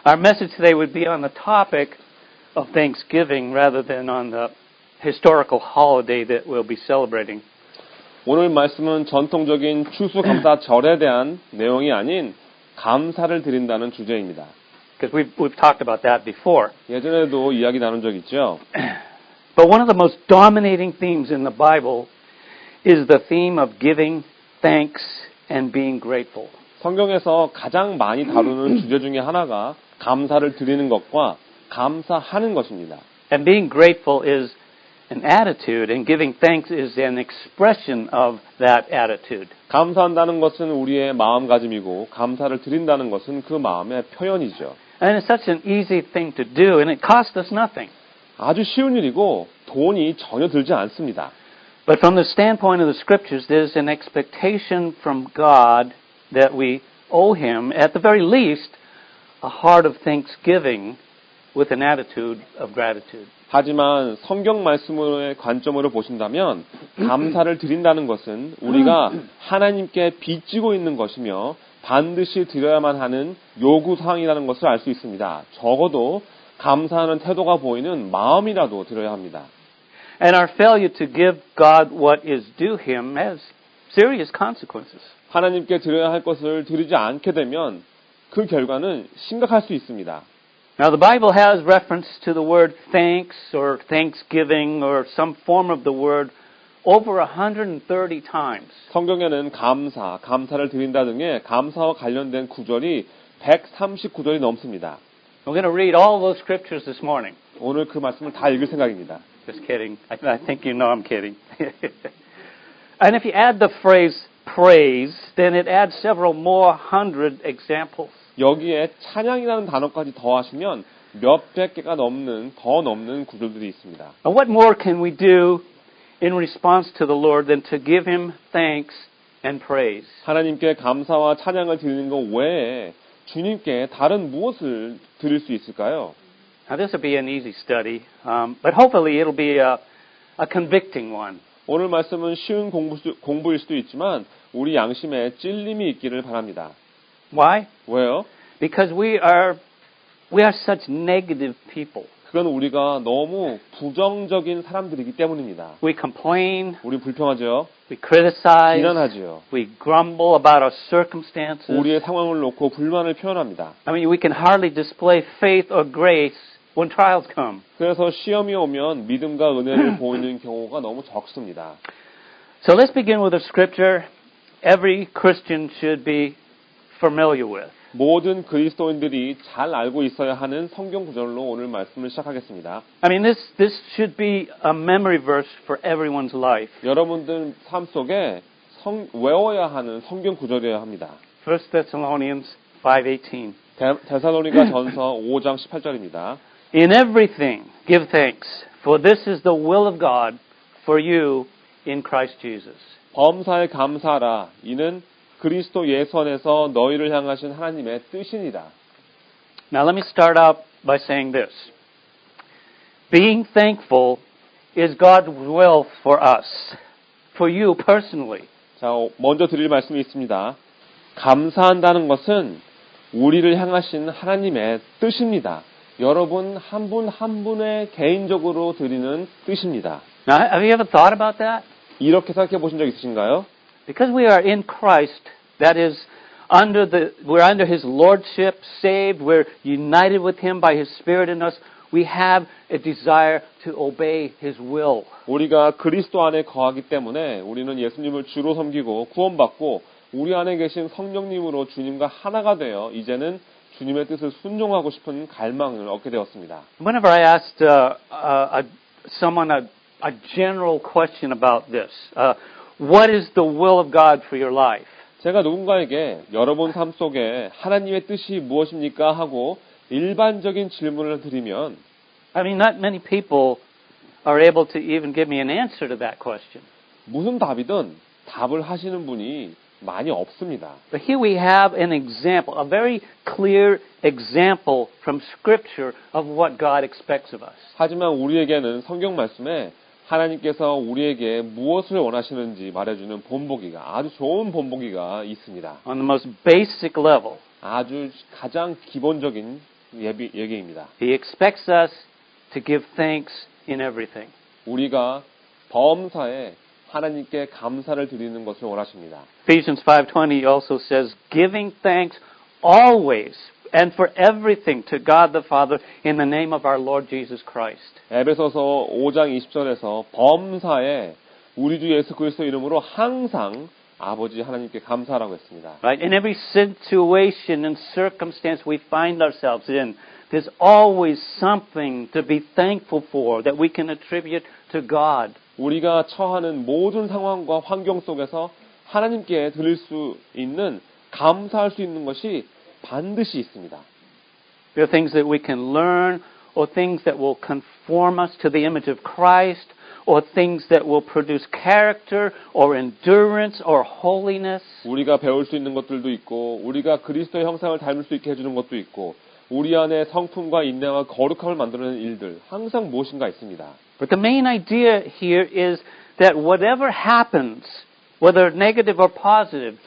our message today would be on the topic of Thanksgiving rather than on the historical holiday that we'll be celebrating. 오늘 말씀은 전통적인 추수감사절에 대한 내용이 아닌 감사를 드린다는 주제입니다. Because we've talked about that before. 예전에도 이야기 나눈 적 있죠. But one of the most dominating themes in the Bible is the theme of giving thanks and being grateful. 성경에서 가장 많이 다루는 주제 중에 하나가 감사를 드리는 것과 감사하는 것입니다. And being grateful is an attitude, and giving thanks is an expression of that attitude. 감사한다는 것은 우리의 마음가짐이고 감사를 드린다는 것은 그 마음의 표현이죠. And it's such an easy thing to do, and it costs us nothing. 아주 쉬운 일이고 돈이 전혀 들지 않습니다. But from the standpoint of the Scriptures, there's an expectation from God that we owe Him, at the very least, a heart of thanksgiving with an attitude of gratitude. 하지만 성경 말씀의 관점으로 보신다면 감사를 드린다는 것은 우리가 하나님께 빚지고 있는 것이며 반드시 드려야만 하는 요구사항이라는 것을 알 수 있습니다. 적어도 감사하는 태도가 보이는 마음이라도 드려야 합니다. And our failure to give God what is due Him has serious consequences. 하나님께 드려야 할 것을 드리지 않게 되면 그 결과는 심각할 수 있습니다. Now the Bible has reference to the word thanks or thanksgiving or some form of the word over 130 times. 성경에는 감사를 드린다 등의 감사와 관련된 구절이 130구절이 넘습니다. We're going to read all those scriptures this morning. 오늘 그 말씀을 다 읽을 생각입니다. Just kidding. I think you know I'm kidding. And if you add the phrase praise, then it adds several more hundred examples. 여기에 찬양이라는 단어까지 더하시면 몇백 개가 더 넘는 구절들이 있습니다. And what more can we do in response to the Lord than to give Him thanks and praise? 하나님께 감사와 찬양을 드리는 것 외에 주님께 다른 무엇을 드릴 수 있을까요? Now this will be an easy study, but hopefully it'll be a convicting one. 오늘 말씀은 쉬운 공부일 수도 있지만 우리 양심에 찔림이 있기를 바랍니다. Why? 왜요? Because we are such negative people. 그건 우리가 너무 부정적인 사람들이기 때문입니다. We complain. 우리 불평하죠. We criticize. 비난하죠. We grumble about our circumstances. 우리의 상황을 놓고 불만을 표현합니다. I mean, we can hardly display faith or grace when trials come. 그래서 시험이 오면 믿음과 은혜를 보이는 경우가 너무 적습니다. So let's begin with a scripture every Christian should be familiar with. 모든 그리스도인들이 잘 알고 있어야 하는 성경 구절로 오늘 말씀을 시작하겠습니다. I mean, this should be a memory verse for everyone's life. 여러분들 삶 속에 외워야 하는 성경 구절이어야 합니다. 1 Thessalonians 5:18. 데살로니가 전서 5장 18절입니다. In everything give thanks, for this is the will of God for you in Christ Jesus. 범사에 감사하라. 이는 그리스도 예수 안에서 너희를 향하신 하나님의 뜻이니라. Now let me start out by saying this. Being thankful is God's will for us, for you personally. 자, 먼저 드릴 말씀이 있습니다. 감사한다는 것은 우리를 향하신 하나님의 뜻입니다. 여러분 한 분 한 분의 개인적으로 드리는 뜻입니다. Now, have you ever thought about that? 이렇게 생각해 보신 적 있으신가요? Because we are in Christ, that is, we're under His Lordship, saved, we're united with Him by His Spirit in us, we have a desire to obey His will. 우리가 그리스도 안에 거하기 때문에 우리는 예수님을 주로 섬기고 구원받고 우리 안에 계신 성령님으로 주님과 하나가 되어 이제는 주님의 뜻을 순종하고 싶은 갈망을 얻게 되었습니다. Whenever I asked someone a general question about this, what is the will of God for your life? 제가 누군가에게 여러분 삶 속에 하나님의 뜻이 무엇입니까? 하고 일반적인 질문을 드리면 I mean, not many people are able to even give me an answer to that question. 무슨 답이든 답을 하시는 분이 많이 없습니다. But here we have an example, a very clear example from Scripture of what God expects of us. 하지만 우리에게는 성경 말씀에 하나님께서 우리에게 무엇을 원하시는지 말해주는 본보기가 아주 좋은 본보기가 있습니다. On the most basic level, 아주 가장 기본적인 얘기입니다. He expects us to give thanks in everything. 우리가 범사에 하나님께 감사를 드리는 것을 원하십니다. Ephesians 5:20 also says, giving thanks always and for everything to God the Father in the name of our Lord Jesus Christ. 에베소서 5장 20절에서 범사에 우리 주 예수 그리스도 이름으로 항상 아버지 하나님께 감사하라고 했습니다. Right? In every situation and circumstance we find ourselves in, there's always something to be thankful for that we can attribute to God. 우리가 처하는 모든 상황과 환경 속에서 하나님께 드릴 수 있는 감사할 수 있는 것이 반드시 있습니다. There are things that we can learn or things that will conform us to the image of Christ or things that will produce character or endurance or holiness. 우리가 배울 수 있는 것들도 있고 우리가 그리스도의 형상을 닮을 수 있게 해주는 것도 있고 우리 안에 성품과 인내와 거룩함을 만드는 일들 항상 무엇인가 있습니다. But the main idea here is that whatever happens, whether negative or positive,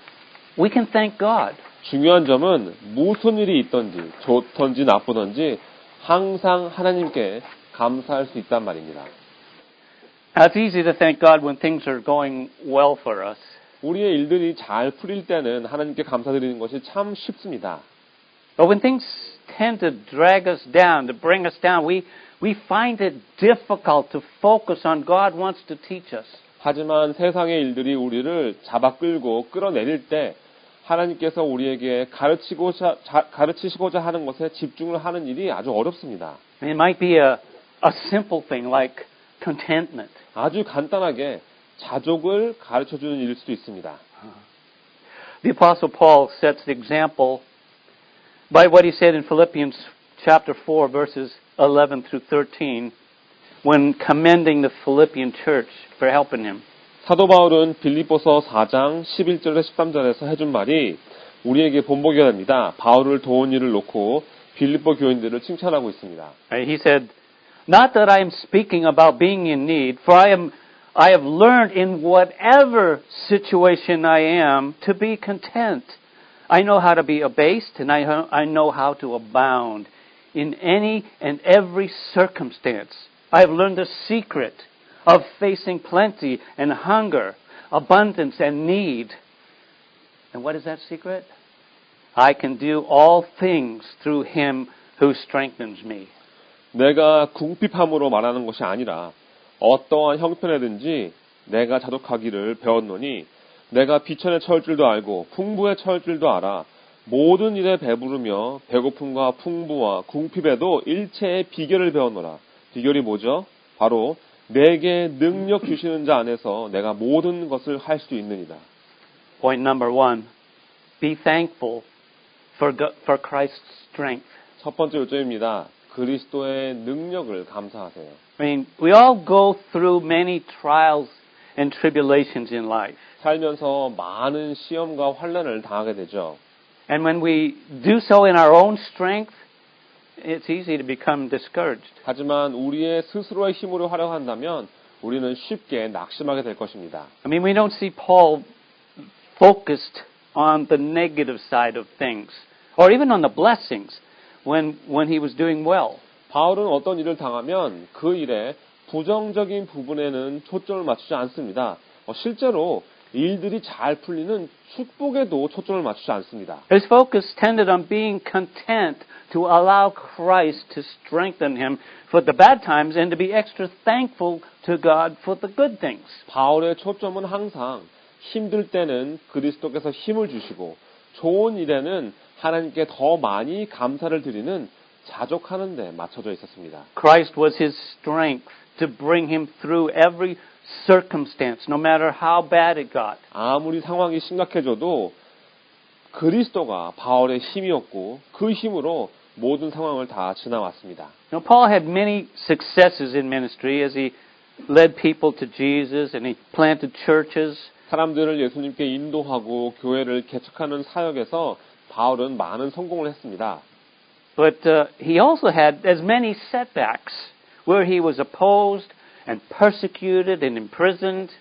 we can thank God. 중요한 점은 무슨 일이 있든지 좋든지 나쁘든지 항상 하나님께 감사할 수 있단 말입니다. Now, it's easy to thank God when things are going well for us. 우리의 일들이 잘 풀릴 때는 하나님께 감사드리는 것이 참 쉽습니다. But when things tend to drag us down, to bring us down, we find it difficult to focus on God wants to teach us. 하지만 세상의 일들이 우리를 잡아 끌고 끌어내릴 때 하나님께서 우리에게 가르치시고자 하는 것에 집중을 하는 일이 아주 어렵습니다. It might be a simple thing like contentment. 아주 간단하게 자족을 가르쳐주는 일일 수도 있습니다. The Apostle Paul sets the example by what he said in Philippians chapter 4, verses 11 through 13, when commending the Philippian church for helping him. 사도 바울은 빌립보서 4장 11절에 13절에서 해준 말이 우리에게 본보기가 됩니다. 바울을 도운 일을 놓고 빌립보 교인들을 칭찬하고 있습니다. He said, "Not that I am speaking about being in need, for I have learned in whatever situation I am to be content. I know how to be abased, and I know how to abound in any and every circumstance. I have learned the secret of facing plenty and hunger, abundance and need. And what is that secret? I can do all things through Him who strengthens me." 내가 궁핍함으로 말하는 것이 아니라 어떠한 형편에든지 내가 자족하기를 배웠노니 내가 비천에 처할 줄도 알고 풍부에 처할 줄도 알아 모든 일에 배부르며 배고픔과 풍부와 궁핍에도 일체의 비결을 배웠노라. 비결이 뭐죠? 바로 내게 능력 주시는 자 안에서 내가 모든 것을 할 수 있느니라. Point number 1, be thankful for Christ's strength. 첫 번째 요점입니다. 그리스도의 능력을 감사하세요. I mean, we all go through many trials and tribulations in life. 살면서 많은 시험과 환난을 당하게 되죠. And when we do so in our own strength, it's easy to become discouraged. 하지만 우리의 스스로의 힘으로 하려고 한다면 우리는 쉽게 낙심하게 될 것입니다. I mean, we don't see Paul focused on the negative side of things, or even on the blessings when he was doing well. 바울은 어떤 일을 당하면 그 일에 부정적인 부분에는 초점을 맞추지 않습니다. 실제로 일들이 잘 풀리는 축복에도 초점을 맞추지 않습니다. His focus tended on being content to allow Christ to strengthen him for the bad times and to be extra thankful to God for the good things. 바울의 초점은 항상 힘들 때는 그리스도께서 힘을 주시고 좋은 일에는 하나님께 더 많이 감사를 드리는 자족하는 데 맞춰져 있었습니다. Christ was his strength to bring him through every circumstance, no matter how bad it got. 아무리 상황이 심각해져도 그리스도가 바울의 힘이었고 그 힘으로 모든 상황을 다 지나왔습니다. Now, Paul had many successes in ministry as he led people to Jesus and he planted churches. 사람들을 예수님께 인도하고 교회를 개척하는 사역에서 바울은 많은 성공을 했습니다. But he also had as many setbacks where he was opposed and persecuted and imprisoned.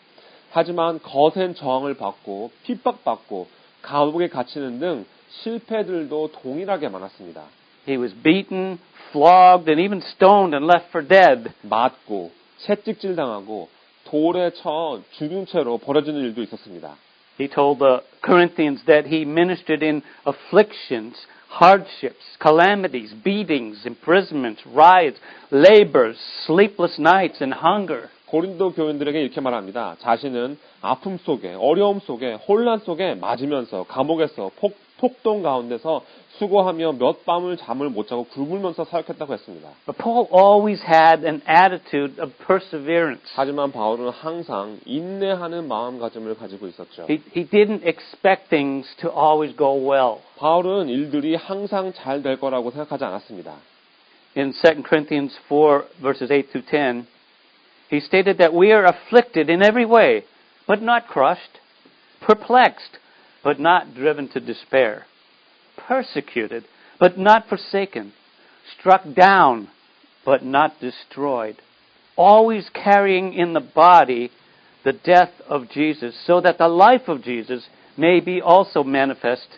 하지만 거센 저항을 받고 핍박받고 감옥에 갇히는 등 실패들도 동일하게 많았습니다. He was beaten, flogged, and even stoned and left for dead. 맞고 채찍질 당하고 돌에 쳐 죽은 채로 버려지는 일도 있었습니다. He told the Corinthians that he ministered in afflictions, hardships, calamities, beatings, imprisonments, riots, labors, sleepless nights, and hunger. 고린도 교인들에게 이렇게 말합니다. 자신은 아픔 속에, 어려움 속에, 혼란 속에 맞으면서 감옥에서 폭동 가운데서 수고하며 몇 밤을 잠을 못 자고 굶으면서 사역했다고 했습니다. But Paul always had an attitude of perseverance. 하지만 바울은 항상 인내하는 마음가짐을 가지고 있었죠. He didn't expect things to always go well. 바울은 일들이 항상 잘 될 거라고 생각하지 않았습니다. In 2 Corinthians 4, verses 8 through 10, he stated that we are afflicted in every way, but not crushed, perplexed, but not driven to despair, persecuted, but not forsaken, struck down, but not destroyed, always carrying in the body the death of Jesus, so that the life of Jesus may be also manifest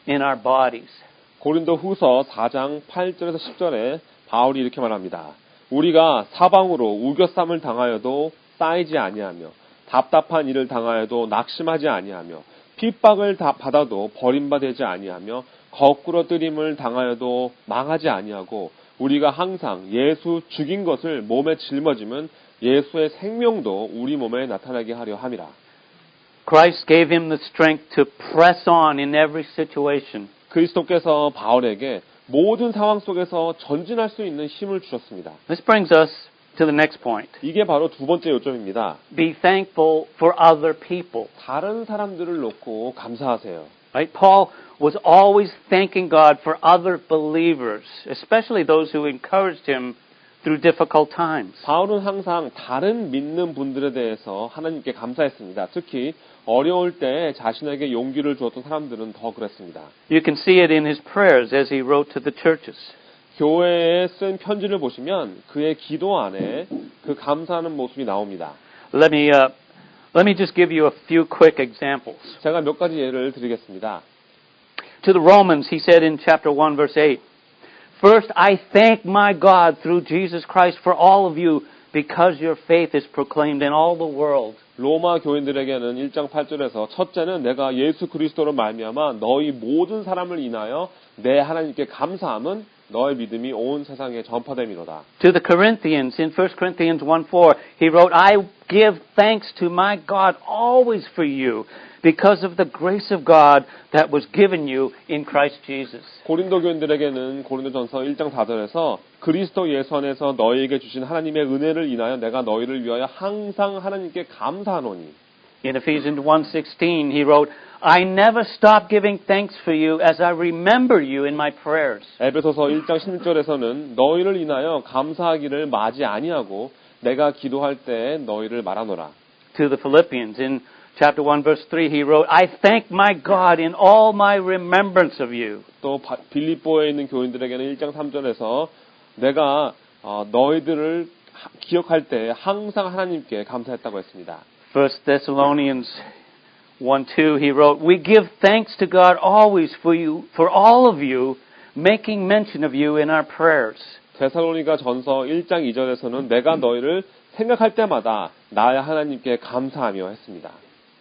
in our bodies. 고린도 후서 4장 8절에서 10절에 바울이 이렇게 말합니다. 우리가 사방으로 우겨쌈을 당하여도 쌓이지 아니하며 답답한 일을 당하여도 낙심하지 아니하며 핍박을 받아도 버림받지 아니하며 거꾸로 뜨림을 당하여도 망하지 아니하고 우리가 항상 예수 죽인 것을 몸에 짊어지면 예수의 생명도 우리 몸에 나타나게 하려 함이라. Christ gave him the strength to press on in every situation. 그리스도께서 바울에게 모든 상황 속에서 전진할 수 있는 힘을 주셨습니다. This brings us to the next point. 이게 바로 두 번째 요점입니다. Be thankful for other people. 다른 사람들을 놓고 감사하세요. Right? Paul was always thanking God for other believers, especially those who encouraged him through difficult times. 바울은 항상 다른 믿는 분들에 대해서 하나님께 감사했습니다. 특히 어려울 때 자신에게 용기를 주었던 사람들은 더 그랬습니다. You can see it in his prayers as he wrote to the churches. 교회에 쓴 편지를 보시면 그의 기도 안에 그 감사하는 모습이 나옵니다. Let me just give you a few quick examples. 제가 몇 가지 예를 드리겠습니다. To the Romans, he said in chapter 1, verse 8, First, I thank my God through Jesus Christ for all of you because your faith is proclaimed in all the world. 로마 교인들에게는 1장 8절에서 첫째는 내가 예수 그리스도로 말미암아 너희 모든 사람을 인하여 내 하나님께 감사함은 너의 믿음이 온 세상에 전파됨이로다. To the Corinthians, in 1 Corinthians 1:4, he wrote, I give thanks to my God always for you because of the grace of God that was given you in Christ Jesus. 고린도 교인들에게는 고린도전서 1장 4절에서 그리스도 예수 안에서 너희에게 주신 하나님의 은혜를 인하여 내가 너희를 위하여 항상 하나님께 감사하노니. In Ephesians 1:16, he wrote, I never stop giving thanks for you as I remember you in my prayers. 에베소서 1장 16절에서는 너희를 인하여 감사하기를 마지 아니하고 내가 기도할 때 너희를 말하노라. To the Philippians, in chapter 1, verse 3, he wrote, I thank my God in all my remembrance of you. 또 빌립보에 있는 교인들에게는 1장 3절에서 내가 너희들을 기억할 때 항상 하나님께 감사했다고 했습니다. 1 Thessalonians 1:2, he wrote, We give thanks to God always for all of you, making mention of you in our prayers. 데살로니가 전서 1장 2절에서는 내가 너희를 생각할 때마다 나의 하나님께 감사하며 했습니다.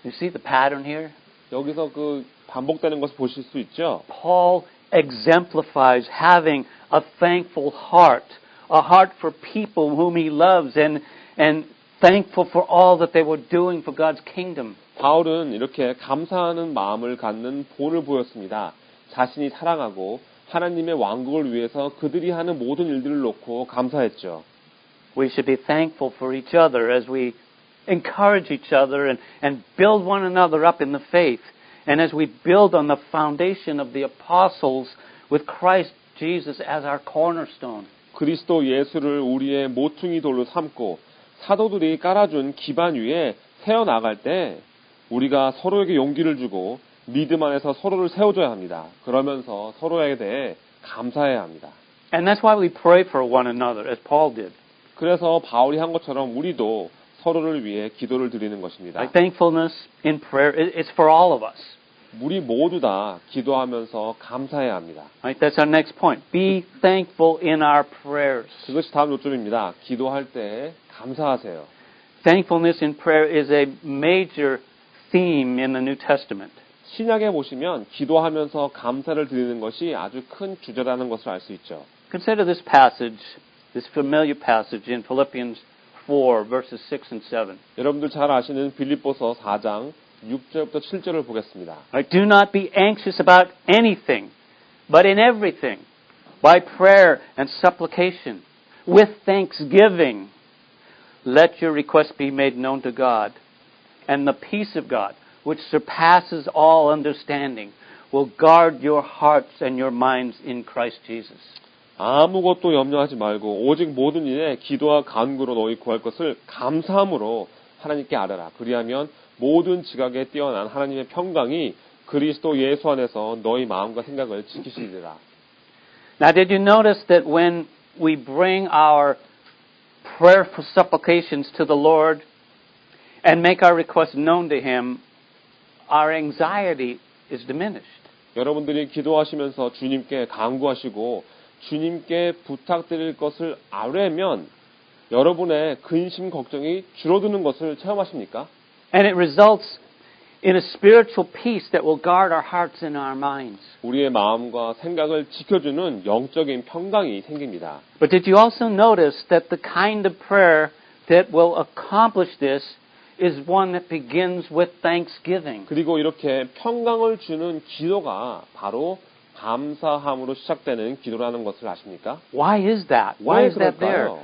You see the pattern here? 여기서 그 반복되는 것을 보실 수 있죠. Paul exemplifies having a thankful heart, a heart for people whom he loves and thankful for all that they were doing for God's kingdom. 바울은 이렇게 감사하는 마음을 갖는 본을 보였습니다. 자신이 사랑하고 하나님의 왕국을 위해서 그들이 하는 모든 일들을 놓고 감사했죠. We should be thankful for each other as we encourage each other and build one another up in the faith. And as we build on the foundation of the apostles with Christ Jesus as our cornerstone. 그리스도 예수를 우리의 모퉁이 돌로 삼고 사도들이 깔아준 기반 위에 세워나갈 때 우리가 서로에게 용기를 주고 믿음 안에서 서로를 세워줘야 합니다. 그러면서 서로에 대해 감사해야 합니다. And that's why we pray for one another, as Paul did. 그래서 바울이 한 것처럼 우리도 서로를 위해 기도를 드리는 것입니다. Thankfulness in prayer is for all of us. 우리 모두 다 기도하면서 감사해야 합니다. Right? That's our next point. Be thankful in our prayers. 그것이 다음 요점입니다. 기도할 때 감사하세요. Thankfulness in prayer is a major theme in the New Testament. 신약에 보시면 기도하면서 감사를 드리는 것이 아주 큰 주제라는 것을 알 수 있죠. Consider this passage, this familiar passage in Philippians 4, verses 6 and 7. 여러분들 잘 아시는 빌립보서 4장 6절부터 7절을 보겠습니다. Right? Do not be anxious about anything, but in everything, by prayer and supplication, with thanksgiving, let your requests be made known to God, and the peace of God, which surpasses all understanding, will guard your hearts and your minds in Christ Jesus. 아무것도 염려하지 말고 오직 모든 일에 기도와 간구로 너희 구할 것을 감사함으로 하나님께 아뢰라. 그리하면 모든 지각에 뛰어난 하나님의 평강이 그리스도 예수 안에서 너희 마음과 생각을 지키시리라. Now, did you notice that when we bring our prayerful supplications to the Lord and make our requests known to Him, our anxiety is diminished. 여러분들이 기도하시면서 주님께 간구하시고 주님께 부탁드릴 것을 아뢰면 여러분의 근심 걱정이 줄어드는 것을 체험하십니까? And it results in a spiritual peace that will guard our hearts and our minds. 우리의 마음과 생각을 지켜주는 영적인 평강이 생깁니다. But did you also notice that the kind of prayer that will accomplish this is one that begins with thanksgiving? 그리고 이렇게 평강을 주는 기도가 바로 감사함으로 시작되는 기도라는 것을 아십니까? Why is that? Why 왜 is that there? 그럴까요?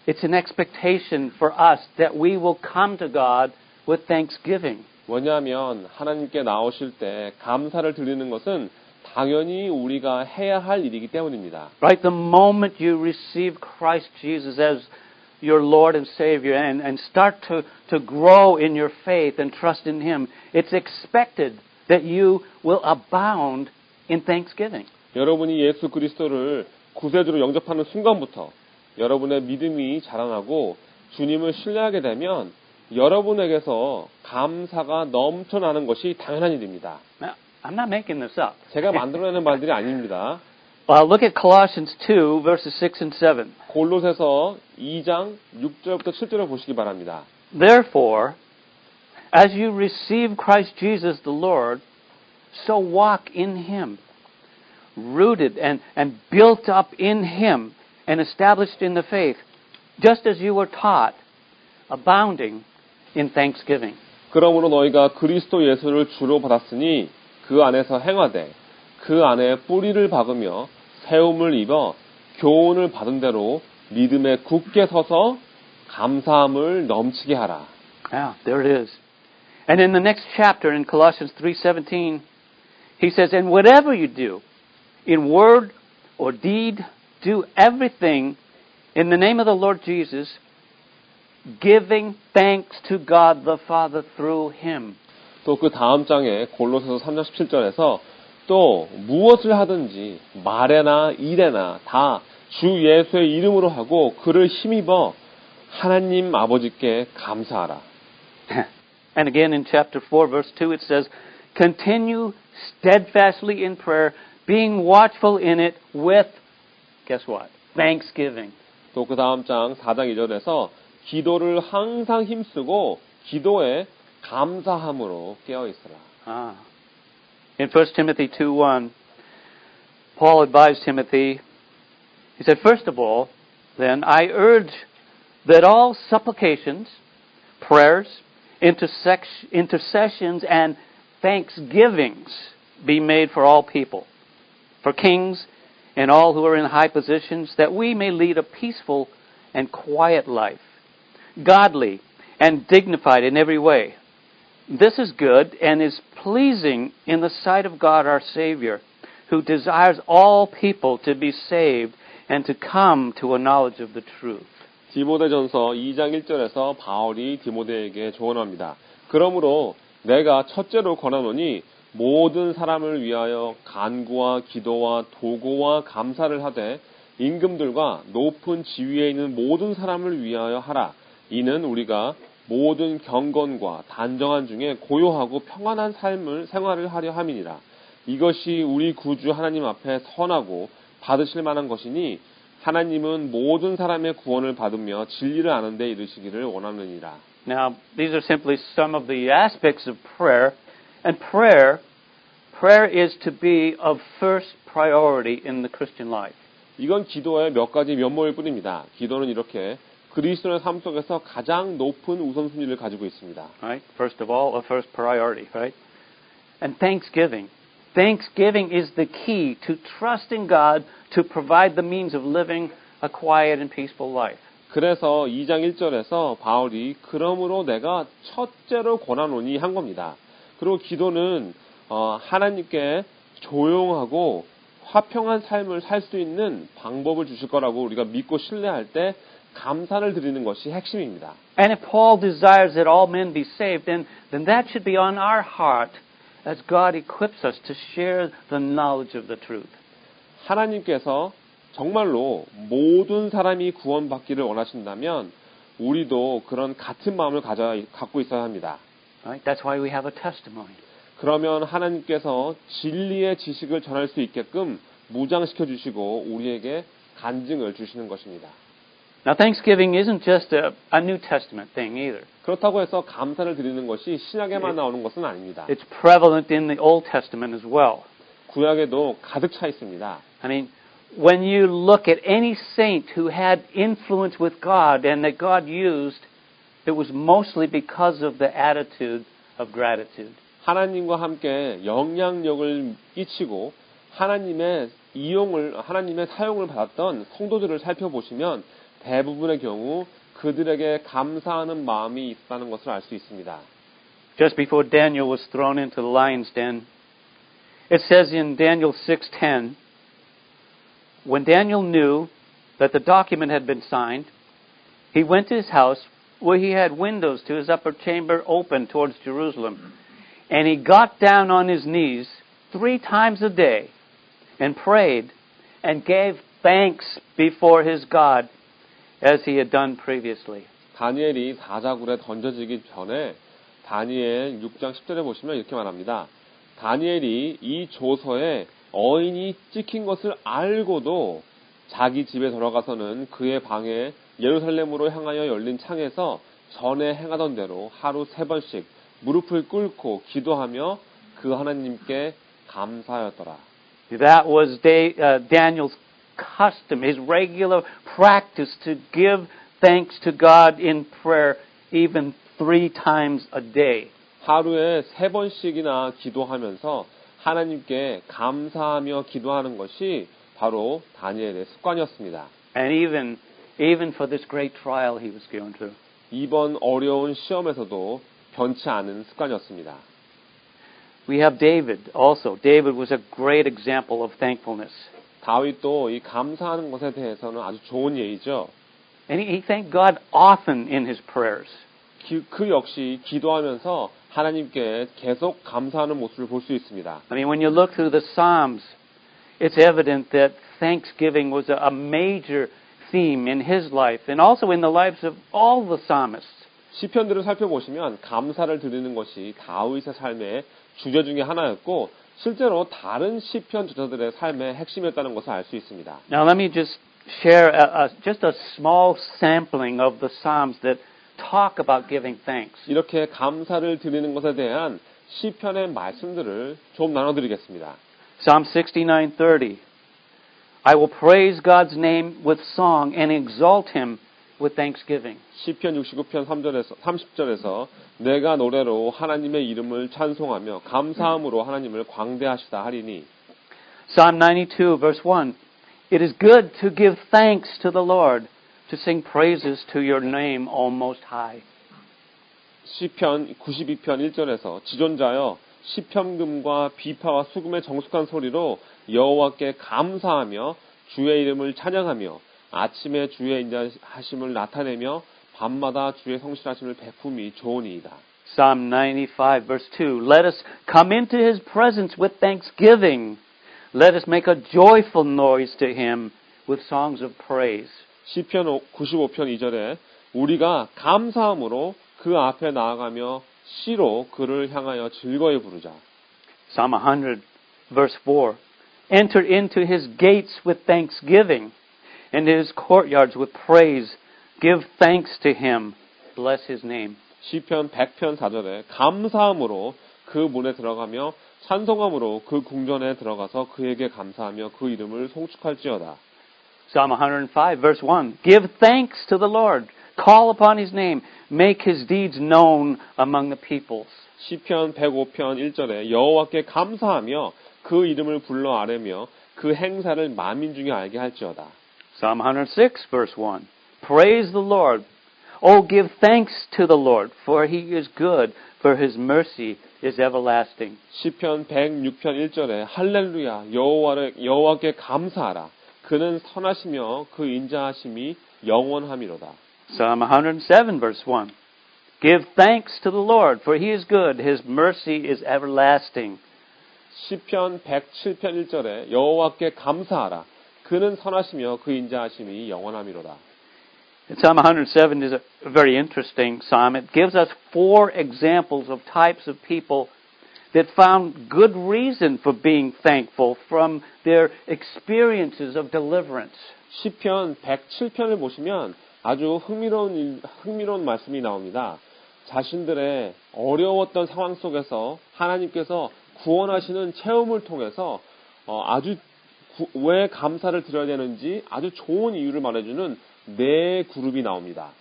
It's an expectation for us that we will come to God with thanksgiving. 왜냐하면 하나님께 나오실 때 감사를 드리는 것은 당연히 우리가 해야 할 일이기 때문입니다. Right? The moment you receive Christ Jesus as your Lord and Savior and start to grow in your faith and trust in Him, it's expected that you will abound in thanksgiving. 여러분이 예수 그리스도를 구세주로 영접하는 순간부터 여러분의 믿음이 자라나고 주님을 신뢰하게 되면 여러분에게서 감사가 넘쳐나는 것이 당연한 일입니다. Now, I'm not making this up. 제가 만들어내는 말들이 아닙니다. Look at Colossians 2, verses 6 and 7. 골로새서 2장 6절부터 7절을 보시기 바랍니다. Therefore, as you receive Christ Jesus the Lord, so walk in Him, rooted and built up in Him and established in the faith, just as you were taught, abounding in thanksgiving. 그러므로 너희가 그리스도 예수를 주로 받았으니 그 안에서 행하되 그 안에 뿌리를 박으며 세움을 입어 교훈을 받은 대로 믿음에 굳게 서서 감사함을 넘치게 하라. Yeah, there it is. And in the next chapter, in Colossians 3:17, he says, "And whatever you do, in word or deed, do everything in the name of the Lord Jesus, giving thanks to God the Father through Him." 또 그 다음 장에 골로새서 3장 17절에서 또 무엇을 하든지 말에나 일에나 다 주 예수의 이름으로 하고 그를 힘입어 하나님 아버지께 감사하라. And again in chapter 4, verse 2, it says, "Continue steadfastly in prayer, being watchful in it with," guess what? "Thanksgiving." 또 그 다음 장 4장 2절에서 기도를 항상 힘쓰고 기도에 감사함으로 깨어 있으라. In 1 Timothy 2:1, Paul advised Timothy, he said, "First of all, then, I urge that all supplications, prayers, intercessions, and thanksgivings be made for all people, for kings and all who are in high positions, that we may lead a peaceful and quiet life, godly and dignified in every way. This is good and is pleasing in the sight of God our Savior, who desires all people to be saved and to come to a knowledge of the truth." 디모데전서 2장 1절에서 바울이 디모데에게 조언합니다. 그러므로 내가 첫째로 권하노니 모든 사람을 위하여 간구와 기도와 도고와 감사를 하되 임금들과 높은 지위에 있는 모든 사람을 위하여 하라. 이는 우리가 모든 경건과 단정한 중에 고요하고 평안한 생활을 하려 함이니라. 이것이 우리 구주 하나님 앞에 선하고 받으실 만한 것이니 하나님은 모든 사람의 구원을 받으며 진리를 아는 데 이르시기를 원하느니라. Now, these are simply some of the aspects of prayer. And prayer is to be of first priority in the Christian life. 이건 기도의 몇 가지 면모일 뿐입니다. 기도는 이렇게 그리스도의 삶 속에서 가장 높은 우선순위를 가지고 있습니다. Right? First of all, a first priority, right? And thanksgiving. Thanksgiving is the key to trusting God to provide the means of living a quiet and peaceful life. 그래서 2장 1절에서 바울이 그러므로 내가 첫째로 권하노니 한 겁니다. 그리고 기도는 하나님께 조용하고 화평한 삶을 살 수 있는 방법을 주실 거라고 우리가 믿고 신뢰할 때 감사를 드리는 것이 핵심입니다. And if Paul desires that all men be saved, then that should be on our heart as God equips us to share the knowledge of the truth. 하나님께서 정말로 모든 사람이 구원받기를 원하신다면 우리도 그런 같은 마음을 갖고 있어야 합니다. Right? That's why we have a testimony. 그러면 하나님께서 진리의 지식을 전할 수 있게끔 무장시켜 주시고 우리에게 간증을 주시는 것입니다. Now, Thanksgiving isn't just a New Testament thing either. 그렇다고 해서 감사를 드리는 것이 신약에만 나오는 것은 아닙니다. It's prevalent in the Old Testament as well. 구약에도 가득 차 있습니다. I mean, when you look at any saint who had influence with God and that God used, it was mostly because of the attitude of gratitude. 하나님과 함께 영향력을 끼치고 하나님의 사용을 받았던 성도들을 살펴보시면 대부분의 경우 그들에게 감사하는 마음이 있다는 것을 알 수 있습니다. Just before Daniel was thrown into the lion's den, it says in Daniel 6:10, when Daniel knew that the document had been signed, he went to his house where he had windows to his upper chamber open towards Jerusalem. And he got down on his knees 3 times a day and prayed and gave thanks before his God as he had done previously. 다니엘이 사자굴에 던져지기 전에 다니엘 6장 10절에 보시면 이렇게 말합니다. 다니엘이 이 조서에 어인이 찍힌 것을 알고도 자기 집에 돌아가서는 그의 방에 예루살렘으로 향하여 열린 창에서 전에 행하던 대로 하루 3번씩 무릎을 꿇고 기도하며 그 하나님께 감사하였더라. That was Daniel's custom, his regular practice to give thanks to God in prayer even 3 times a day. 하루에 3번씩이나 기도하면서 하나님께 감사하며 기도하는 것이 바로 다니엘의 습관이었습니다. And even for this great trial he was going through. 이번 어려운 시험에서도 변치 않은 습관이었습니다. We have David also. David was a great example of thankfulness. 다윗도 이 감사하는 것에 대해서는 아주 좋은 예이죠. And he thanked God often in his prayers. 그 역시 기도하면서 하나님께 계속 감사하는 모습을 볼 수 있습니다. I mean, when you look through the Psalms, it's evident that thanksgiving was a major theme in his life and also in the lives of all the psalmists. 시편들을 살펴보시면 감사를 드리는 것이 다윗의 삶의 주제 중에 하나였고 실제로 다른 시편 저자들의 삶의 핵심이었다는 것을 알 수 있습니다. Now let me just share just a small sampling of the Psalms that talk about giving thanks. 이렇게 감사를 드리는 것에 대한 시편의 말씀들을 좀 나눠드리겠습니다. Psalm 69:30. I will praise God's name with song and exalt him with thanksgiving. 시편 69편 30절에서 내가 노래로 하나님의 이름을 찬송하며 감사함으로 하나님을 광대하시다 하리니. Psalm 92 verse 1. It is good to give thanks to the Lord, to sing praises to your name, O Most High. 시편 92편 1절에서 지존자여 시편금과 비파와 수금의 정숙한 소리로 여호와께 감사하며 주의 이름을 찬양하며 아침에 주의 인자하심을 나타내며 밤마다 주의 성실하심을 베품이 좋으니이다. Psalm 95 verse 2. Let us come into his presence with thanksgiving. Let us make a joyful noise to him with songs of praise. 시편 95편 2절에 우리가 감사함으로 그 앞에 나아가며 시로 그를 향하여 즐거이 부르자. Psalm 100, verse 4. Enter into his gates with thanksgiving, and his courtyards with praise. Give thanks to him. Bless his name. 시편 100편 4절에 감사함으로 그 문에 들어가며 찬송함으로 그 궁전에 들어가서 그에게 감사하며 그 이름을 송축할지어다. Psalm 105, verse 1. Give thanks to the Lord. Call upon his name. Make his deeds known among the peoples. 시편 105편 1절에 여호와께 감사하며 그 이름을 불러 아뢰며 그 행사를 만민 중에 알게 할지어다. Psalm 106, verse 1. Praise the Lord. Oh, give thanks to the Lord, for he is good, for his mercy is everlasting. 시편 106편 1절에 할렐루야 여호와께 감사하라. 그는 선하시며 그 인자하심이 영원함이로다. Psalm 107, verse 1. Give thanks to the Lord, for he is good, his mercy is everlasting. 시편 107편 1절에 여호와께 감사하라. 그는 선하시며 그 인자하심이 영원함이로다. Psalm 107 is a very interesting psalm. It gives us 4 examples of types of people that found good reason for being thankful from their experiences of deliverance. 시편 107편을 보시면 아주 흥미로운 말씀이 나옵니다. 자신들의 어려웠던 상황 속에서 하나님께서 구원하시는 체험을 통해서 왜 감사를 드려야 되는지 아주 좋은 이유를 말해주는 4그룹이 나옵니다.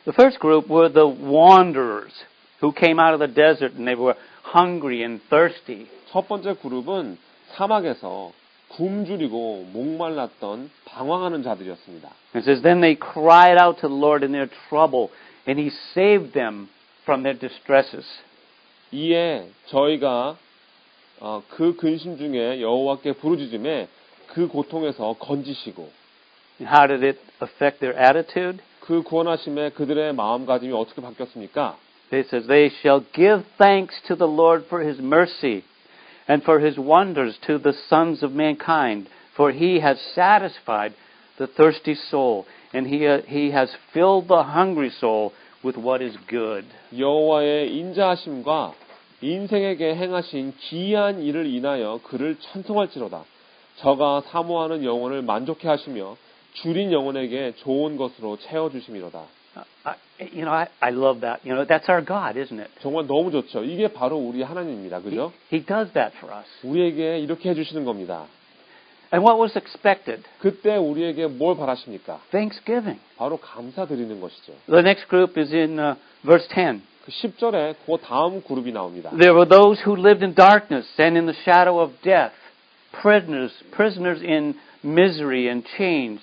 The first group were the wanderers who came out of the desert and they were hungry and thirsty. 첫 번째 그룹은 사막에서 굶주리고 목말랐던 방황하는 자들이었습니다. It says, then they cried out to the Lord in their trouble, and he saved them from their distresses. 이에 저희가 그 근심 중에 여호와께 부르짖음에 그 고통에서 건지시고 And how did it affect their attitude? 그 구원하심에 그들의 마음가짐이 어떻게 바뀌었습니까? It says, they shall give thanks to the Lord for his mercy and for his wonders to the sons of mankind, for he has satisfied the thirsty soul, and he has filled the hungry soul with what is good. 여호와의 인자하심과 인생에게 행하신 기이한 일을 인하여 그를 찬송할지로다. 저가 사모하는 영혼을 만족해 하시며 줄인 영혼에게 좋은 것으로 채워주심이로다. I love that. That's our God, isn't it? 정말 너무 좋죠. 이게 바로 우리 하나님입니다. 그죠? He does that for us. 우리에게 이렇게 해주시는 겁니다. And what was expected? 그때 우리에게 뭘 바라십니까? Thanksgiving. 바로 감사드리는 것이죠. The next group is in verse 10. 그 10절에 그 다음 그룹이 나옵니다. There were those who lived in darkness and in the shadow of death, prisoners in misery and chains,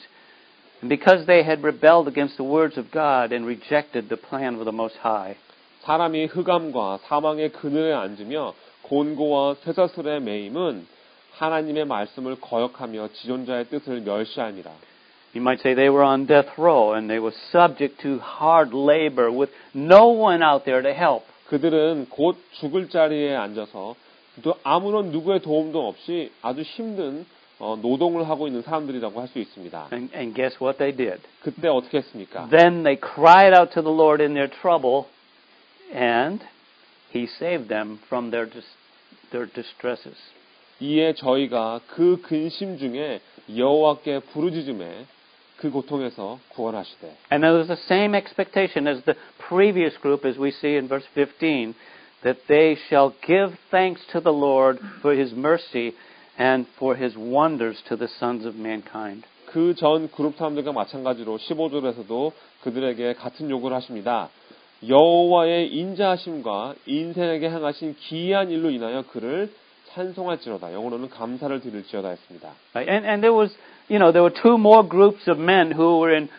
and because they had rebelled against the words of God and rejected the plan of the Most High. 사람이 흑암과 사망의 그늘에 앉으며 곤고와 쇠사슬에 매임은 하나님의 말씀을 거역하며 지존자의 뜻을 멸시함이라. You might say they were on death row and they were subject to hard labor with no one out there to help. 그들은 곧 죽을 자리에 앉아서 또 아무런 누구의 도움도 없이 아주 힘든 노동을 하고 있는 사람들이라고 할 수 있습니다. And guess what they did? 그때 어떻게 했습니까? Then they cried out to the Lord in their trouble, and He saved them from their distresses. 이에 저희가 그 근심 중에 여호와께 부르짖음에 그 고통에서 구원하시되. And there was the same expectation as the previous group, as we see in verse 15, that they shall give thanks to the Lord for His mercy and for His wonders to the sons of mankind. 그 전 그룹 사람들과 마찬가지로 15절에서도 그들에게 같은 요구를 하십니다. 여호와의 인자하심과 인생에게 행하신 기이한 일로 인하여 그를 찬송할지로다. 영어로는 감사를 드릴지어다 했습니다. And there was, there were 2 more groups of men who were in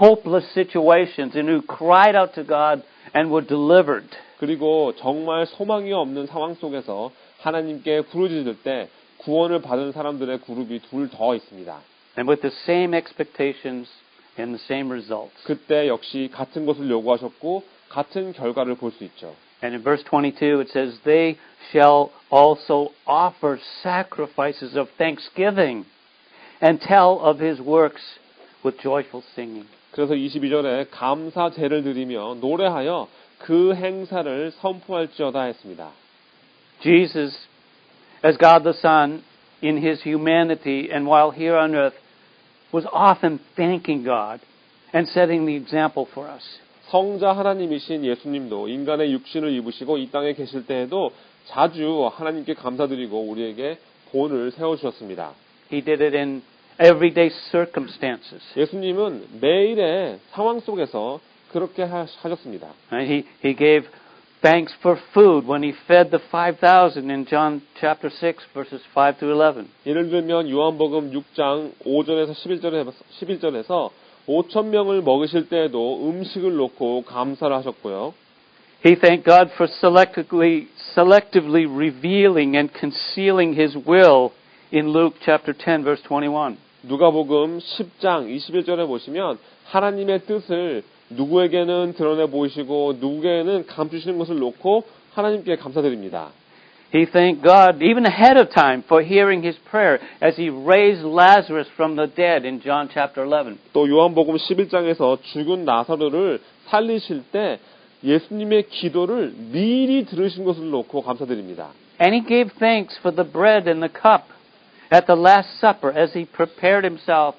hopeless situations and who cried out to God and were delivered. 그리고 정말 소망이 없는 상황 속에서 하나님께 부르짖을 때 구원을 받은 사람들의 그룹이 2 더 있습니다. And with the same expectations and the same results. 그때 역시 같은 것을 요구하셨고 같은 결과를 볼 수 있죠. And in verse 22 it says, they shall also offer sacrifices of thanksgiving and tell of His works with joyful singing. 그래서 22절에 감사제를 드리며 노래하여 그 행사를 선포할지어다 했습니다. Jesus, as God the Son, in his humanity and while here on earth, was often thanking God and setting the example for us. 성자 하나님이신 예수님도 인간의 육신을 입으시고 이 땅에 계실 때에도 자주 하나님께 감사드리고 우리에게 본을 세워주셨습니다. He did it in everyday circumstances. 예수님은 매일의 상황 속에서 그렇게 하셨습니다. He gave thanks for food when he fed the 5,000 in John chapter 6 verses 5 to 11. 예를 들면 요한복음 6장 5절에서 11절에서 5,000명을 먹이실 때에도 음식을 놓고 감사를 하셨고요. He thanked God for selectively revealing and concealing his will in Luke chapter 10 verse 21. 누가복음 10장 21절에 보시면 하나님의 뜻을 누구에게는 드러내 보이시고 누구에게는 감추시는 것을 놓고 하나님께 감사드립니다. He thanked God even ahead of time for hearing his prayer as he raised Lazarus from the dead in John chapter 11. 또 요한복음 11장에서 죽은 나사로를 살리실 때 예수님의 기도를 미리 들으신 것을 놓고 감사드립니다. And he gave thanks for the bread and the cup at the Last Supper as he prepared himself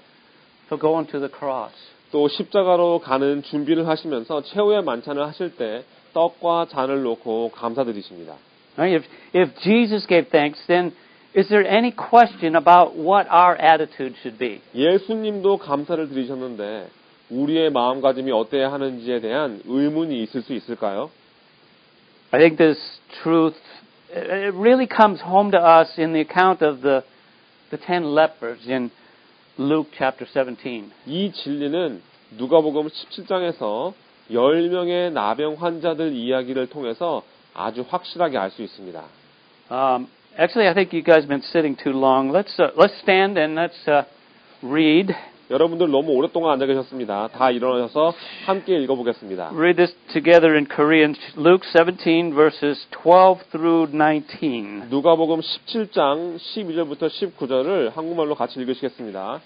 for going to the cross. 또 십자가로 가는 준비를 하시면서 최후의 만찬을 하실 때 떡과 잔을 놓고 감사드리십니다. If Jesus gave thanks, then is there any question about what our attitude should be? 예수님도 감사를 드리셨는데 우리의 마음가짐이 어때야 하는지에 대한 의문이 있을 수 있을까요? I think this truth it really comes home to us in the account of the 10 lepers in Luke chapter 17. 이 진리는 누가복음 17장에서 10명의 나병 환자들 이야기를 통해서 아주 확실하게 알 수 있습니다. Actually, I think you guys have been sitting too long. Let's stand and let's read. 여러분들 너무 오랫동안 앉아 계셨습니다. 다 일어나셔서 함께 읽어보겠습니다. Read this together in Korean. Luke 17 verses 12 through 19. 누가복음 17장 12절부터 19절을 한국말로 같이 읽으시겠습니다.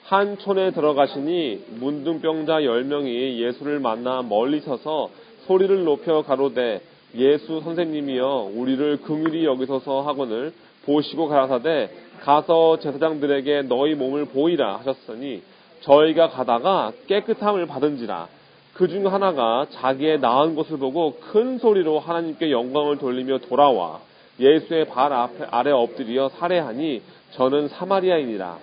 한 촌에 들어가시니 문둥병자 10명이 예수를 만나 멀리 서서 소리를 높여 가로되 예수 선생님이여 우리를 긍휼히 여기소서 하거늘 보시고 가라사대 가서 제사장들에게 너희 몸을 보이라 하셨으니 저희가 가다가 깨끗함을 받은지라. 그중 하나가 자기의 나은 것을 보고 큰 소리로 하나님께 영광을 돌리며 돌아와 예수의 발 아래 엎드려 살해하니 저는 사마리아인이라.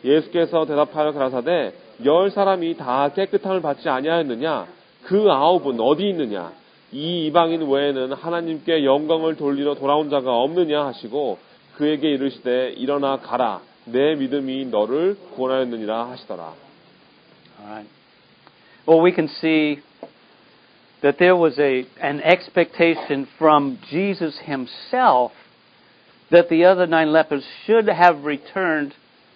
예수께서 대답하여 가라사대 10사람이 다 깨끗함을 받지 아니하였느냐? 그 9은 어디 있느냐? 이 이방인 외에는 하나님께 영광을 돌리러 돌아온 자가 없느냐 하시고 그에게 이르시되 일어나 가라 내 믿음이 너를 구원하였느니라 하시더라. Alright. Well, we can see that there was an expectation from Jesus himself that the other 9 lepers should have returned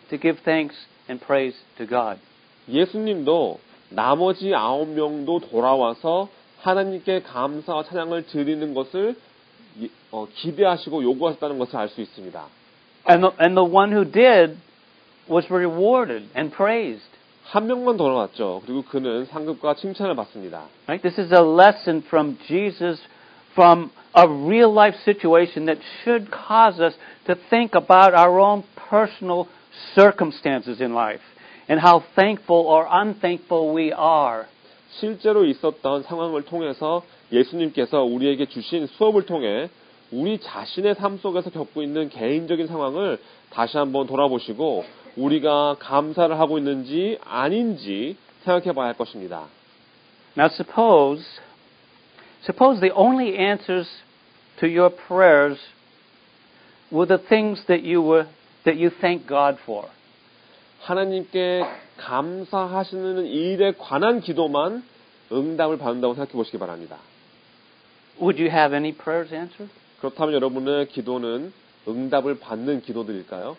to give thanks and praise to God. 예수님도 나머지 9명도 돌아와서 하나님께 감사와 찬양을 드리는 것을 기대하시고 요구하셨다는 것을 알 수 있습니다. And the one who did was rewarded and praised. 한 명만 돌아왔죠. 그리고 그는 상급과 칭찬을 받습니다. Right? This is a lesson from Jesus from a real life situation that should cause us to think about our own personal circumstances in life and how thankful or unthankful we are. 실제로 있었던 상황을 통해서 예수님께서 우리에게 주신 수업을 통해 우리 자신의 삶 속에서 겪고 있는 개인적인 상황을 다시 한번 돌아보시고 우리가 감사를 하고 있는지 아닌지 생각해 봐야 할 것입니다. Now suppose the only answers to your prayers were the things that you thank God for. 하나님께 감사하시는 일에 관한 기도만 응답을 받는다고 생각해 보시기 바랍니다. Would you have any prayers answered? 그렇다면 여러분의 기도는 응답을 받는 기도들일까요?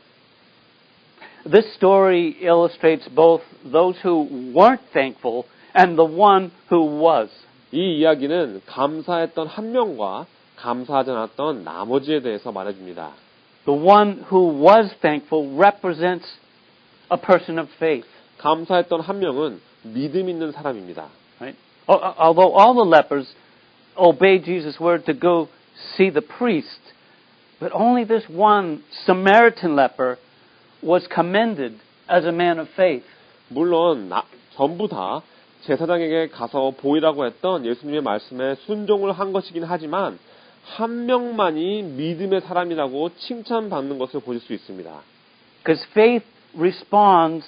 This story illustrates both those who weren't thankful and the one who was. 이 이야기는 감사했던 한 명과 감사하지 않았던 나머지에 대해서 말해줍니다. The one who was thankful represents a person of faith. 감사했던 한 명은 믿음 있는 사람입니다. Right? Although all the lepers obey Jesus' word to go see the priest. But only this one Samaritan leper was commended as a man of faith. 물론 전부 다 제사장에게 가서 보이라고 했던 예수님의 말씀에 순종을 한 것이긴 하지만 한 명만이 믿음의 사람이라고 칭찬받는 것을 보실 수 있습니다. Because faith responds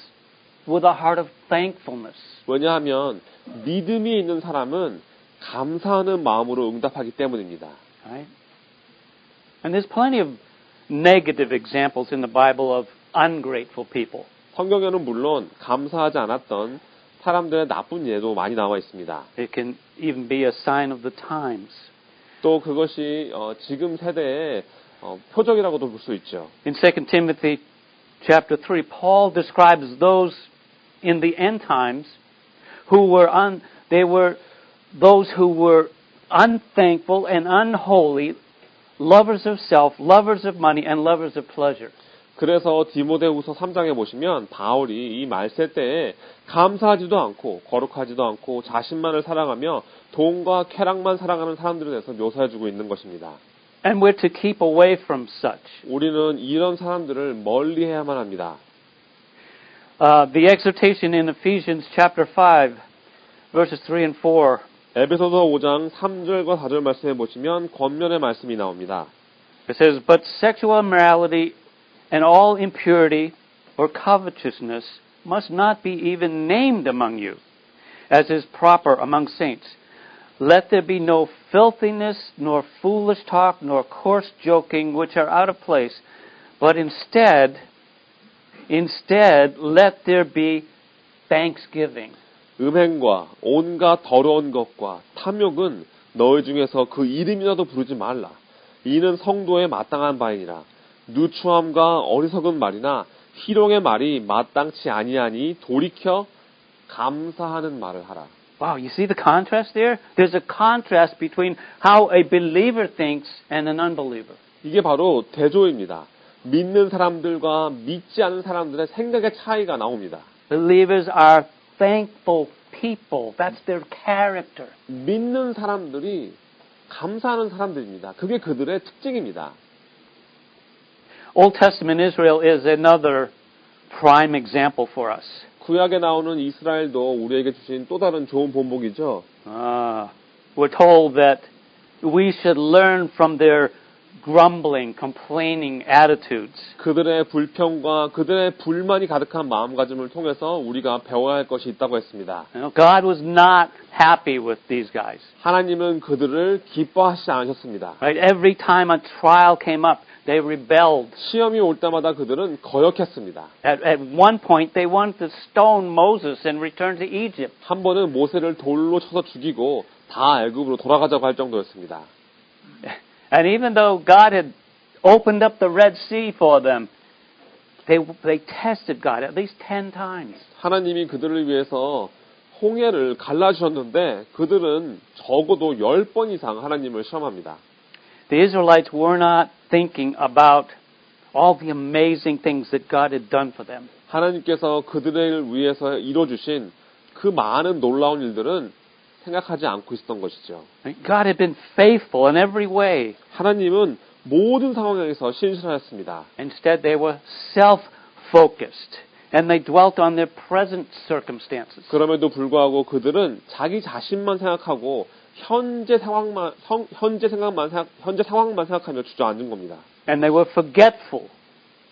with a heart of thankfulness. 왜냐하면 믿음이 있는 사람은 감사하는 마음으로 응답하기 때문입니다. Right? And there's plenty of negative examples in the Bible of ungrateful people. 성경에는 물론 감사하지 않았던 사람들의 나쁜 예도 많이 나와 있습니다. It can even be a sign of the times. 또 그것이 지금 세대의 표적이라고도 볼 수 있죠. In 2 Timothy chapter 3, Paul describes those in the end times who were those who were unthankful and unholy, lovers of self, lovers of money, and lovers of pleasure. 그래서 디모데후서 3장에 보시면 바울이 이 말세 때에 감사하지도 않고 거룩하지도 않고 자신만을 사랑하며 돈과 쾌락만 사랑하는 사람들에 대해서 묘사해주고 있는 것입니다. And we're to keep away from such. 우리는 이런 사람들을 멀리해야만 합니다. The exhortation in Ephesians chapter 5, verses 3 and 4. 에베소서 5장 3절과 4절 말씀해 보시면 권면의 말씀이 나옵니다. It says, "But sexual immorality and all impurity or covetousness must not be even named among you, as is proper among saints. Let there be no filthiness, nor foolish talk, nor coarse joking, which are out of place, but instead, let there be thanksgiving." 음행과 온갖 더러운 것과 탐욕은 너희 중에서 그 이름이라도 부르지 말라. 이는 성도에 마땅한 바이니라. 누추함과 어리석은 말이나 희롱의 말이 마땅치 아니하니 돌이켜 감사하는 말을 하라. Wow, you see the contrast there? There's a contrast between how a believer thinks and an unbeliever. 이게 바로 대조입니다. 믿는 사람들과 믿지 않은 사람들의 생각의 차이가 나옵니다. Believers are thankful people. That's their character. 믿는 사람들이 감사하는 사람들입니다. 그게 그들의 특징입니다. Old Testament Israel is another prime example for us. 구약에 나오는 이스라엘도 우리에게 주신 또 다른 좋은 본보기죠. We're told that we should learn from their grumbling, complaining attitudes. 그들의 불평과 그들의 불만이 가득한 마음가짐을 통해서 우리가 배워야 할 것이 있다고 했습니다. God was not happy with these guys. 하나님은 그들을 기뻐하시지 않으셨습니다. Right? Every time a trial came up, they rebelled. 시험이 올 때마다 그들은 거역했습니다. At one point, they wanted to stone Moses and return to Egypt. 한 번은 모세를 돌로 쳐서 죽이고 다 애굽으로 돌아가자고 할 정도였습니다. And even though God had opened up the Red Sea for them, they tested God at least 10 times. 하나님이 그들을 위해서 홍해를 갈라주셨는데 그들은 적어도 10번 이상 하나님을 시험합니다. The Israelites were not thinking about all the amazing things that God had done for them. 하나님께서 그들을 위해서 이뤄주신 그 많은 놀라운 일들은 생각하지 않고 있었던 것이죠. God had been faithful in every way. 하나님은 모든 상황에서 신실하셨습니다. Instead, they were self-focused, and they dwelt on their present circumstances. 그럼에도 불구하고 그들은 자기 자신만 생각하고 현재 상황만 생각하며 주저앉은 겁니다. And they were forgetful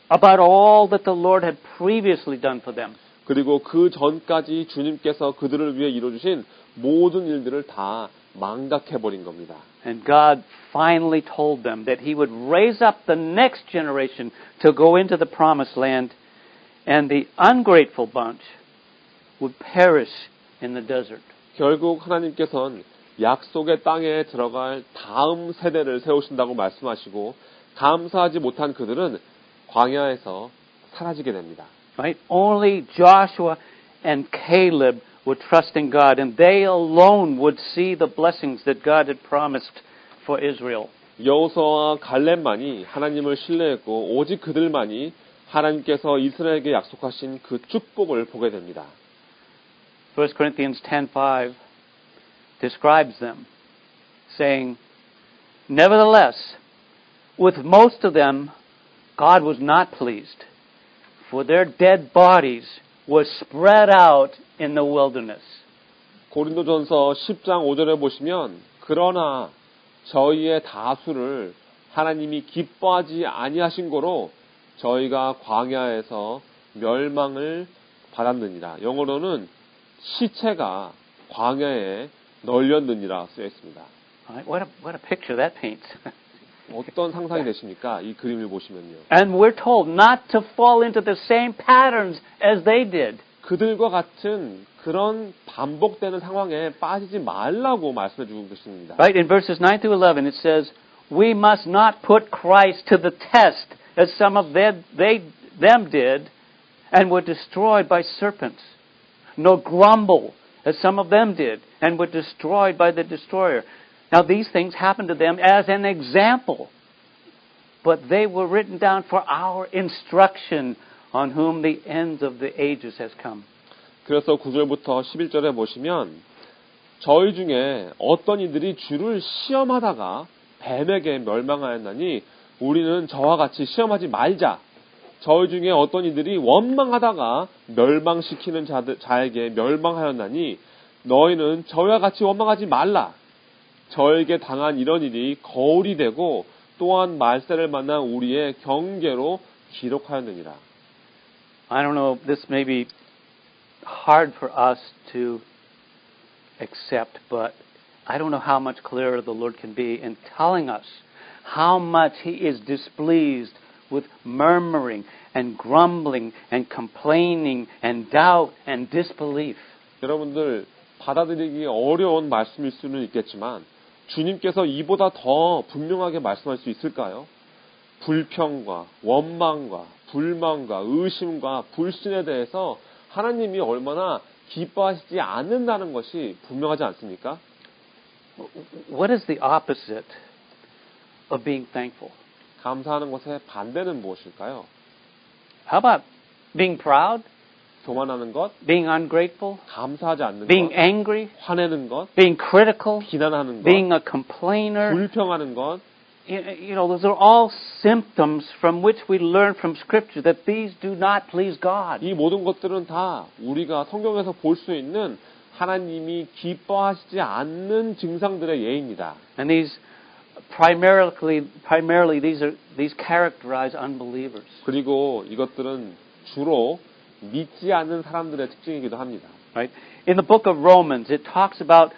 about all that the Lord had previously done for them. 그리고 그 전까지 주님께서 그들을 위해 이루어주신 모든 일들을 다 망각해버린 겁니다. And God finally told them that He would raise up the next generation to go into the promised land, and the ungrateful bunch would perish in the desert. 결국 하나님께서는 약속의 땅에 들어갈 다음 세대를 세우신다고 말씀하시고 감사하지 못한 그들은 광야에서 사라지게 됩니다. Right? Only Joshua and Caleb would trust in God, and they alone would see the blessings that God had promised for Israel. 여호수아와 갈렙만이 하나님을 신뢰했고 오직 그들만이 하나님께서 이스라엘에게 약속하신 그 축복을 보게 됩니다. 1 Corinthians 10:5 describes them. saying, Nevertheless, with most of them, God was not pleased, for their dead bodies were spread out in the wilderness. 고린도전서 10장 5절에 보시면 그러나 저희의 다수를 하나님이 기뻐하지 아니하신 고로 저희가 광야에서 멸망을 받았느니라. 영어로는 시체가 광야에 널렸느니라 쓰여 있습니다. What a picture that paints. 어떤 상상이 되십니까? 이 그림을 보시면요. And we're told not to fall into the same patterns as they did. 그들과 같은 그런 반복되는 상황에 빠지지 말라고 말씀해 주고 계십니다. Right, in verses 9 through 11 it says, We must not put Christ to the test as some of them did and were destroyed by serpents, nor grumble as some of them did and were destroyed by the destroyer. Now these things happened to them as an example, but they were written down for our instruction on whom the end of the ages has come. 그래서 9절부터 11절에 보시면 저희 중에 어떤 이들이 주를 시험하다가 뱀에게 멸망하였나니 우리는 저와 같이 시험하지 말자. 저희 중에 어떤 이들이 원망하다가 멸망시키는 자에게 멸망하였나니 너희는 저희와 같이 원망하지 말라. 저에게 당한 이런 일이 거울이 되고 또한 말세를 만난 우리의 경계로 기록하였느니라. I don't know, this may be hard for us to accept, but I don't know how much clearer the Lord can be in telling us how much He is displeased with murmuring and grumbling and complaining and doubt and disbelief. 여러분들 받아들이기 어려운 말씀일 수는 있겠지만 주님께서 이보다 더 분명하게 말씀할 수 있을까요? 불평과 원망과 불만과 의심과 불신에 대해서 하나님이 얼마나 기뻐하시지 않는다는 것이 분명하지 않습니까? What is the opposite of being thankful? 감사하는 것의 반대는 무엇일까요? How about being proud? 교만하는 것, being ungrateful? 감사하지 않는 being 것, angry? 화내는 것, being critical? 비난하는 것, being a complainer? 불평하는 것, You know, those are all symptoms from which we learn from Scripture that these do not please God. 이 모든 것들은 다 우리가 성경에서 볼 수 있는 하나님이 기뻐하시지 않는 증상들의 예입니다. And these primarily these characterize unbelievers. 그리고 이것들은 주로 믿지 않는 사람들의 특징이기도 합니다. Right? In the book of Romans, it talks about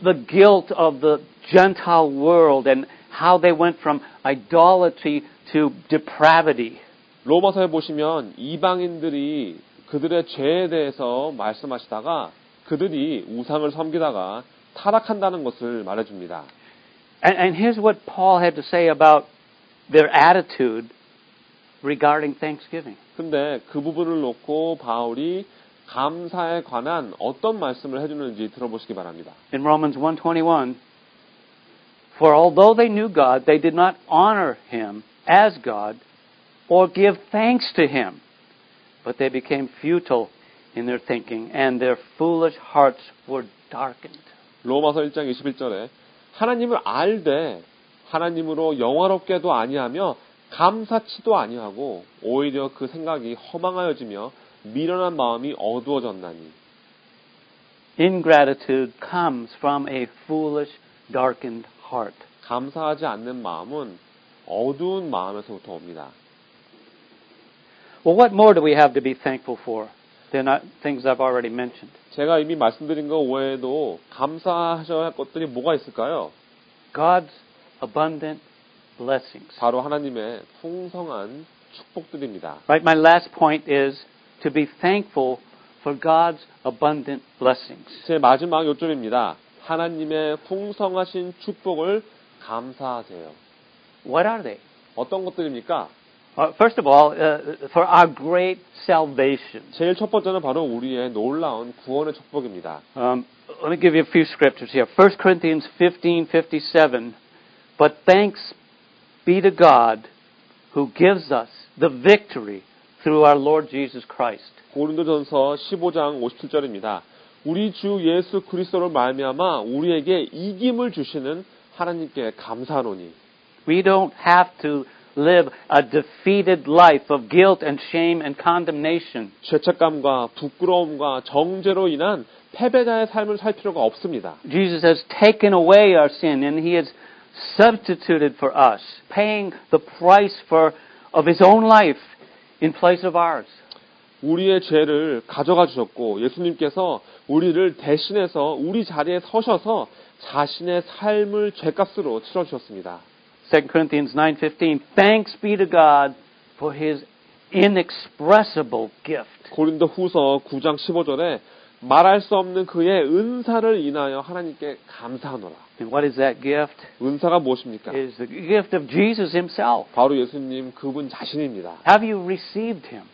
the guilt of the Gentile world and how they went from idolatry to depravity. 로마서에 보시면 이방인들이 그들의 죄에 대해서 말씀하시다가 그들이 우상을 섬기다가 타락한다는 것을 말해줍니다. And here's what Paul had to say about their attitude regarding Thanksgiving. 근데 그 부분을 놓고 바울이 감사에 관한 어떤 말씀을 해주는지 들어보시기 바랍니다. In Romans 1:21, For although they knew God, they did not honor Him as God or give thanks to Him, but they became futile in their thinking, and their foolish hearts were darkened. 로마서 1장 21절에 하나님을 알되 하나님으로 영화롭게도 아니하며 감사치도 아니하고 오히려 그 생각이 허망하여지며 미련한 마음이 어두워졌나니. Ingratitude comes from a foolish, darkened heart. 감사하지 않는 마음은 어두운 마음에서부터 옵니다. Well, what more do we have to be thankful for? They're not things I've already mentioned. 제가 이미 말씀드린 것 외에도 감사하셔야 할 것들이 뭐가 있을까요? God's abundant blessings. 바로 하나님의 풍성한 축복들입니다. Right, my last point is to be thankful for God's abundant blessings. 제 마지막 요점입니다. 하나님의 풍성하신 축복을 감사하세요. What are they? 어떤 것들입니까? First of all, for our great salvation. 제일 첫 번째는 바로 우리의 놀라운 구원의 축복입니다. Let me give you a few scriptures here. 1 Corinthians 15:57. But thanks be to God who gives us the victory through our Lord Jesus Christ. 고린도전서 15장 57절입니다. 우리 주 예수 그리스도를 말미암아 우리에게 이김을 주시는 하나님께 감사하노니 We don't have to live a defeated life of guilt and shame and condemnation. 죄책감과 부끄러움과 정죄로 인한 패배자의 삶을 살 필요가 없습니다. Jesus has taken away our sin and He has substituted for us, paying the price of His own life in place of ours. 우리의 죄를 가져가 주셨고 예수님께서 우리를 대신해서 우리 자리에 서셔서 자신의 삶을 죄값으로 치러 주셨습니다. 2 Corinthians 9:15 Thanks be to God for His inexpressible gift. 고린도 후서 9장 15절에 말할 수 없는 그의 은사를 인하여 하나님께 감사하노라. And what is that gift? 은사가 무엇입니까? It is the gift of Jesus Himself. 바로 예수님 그분 자신입니다. Have you received Him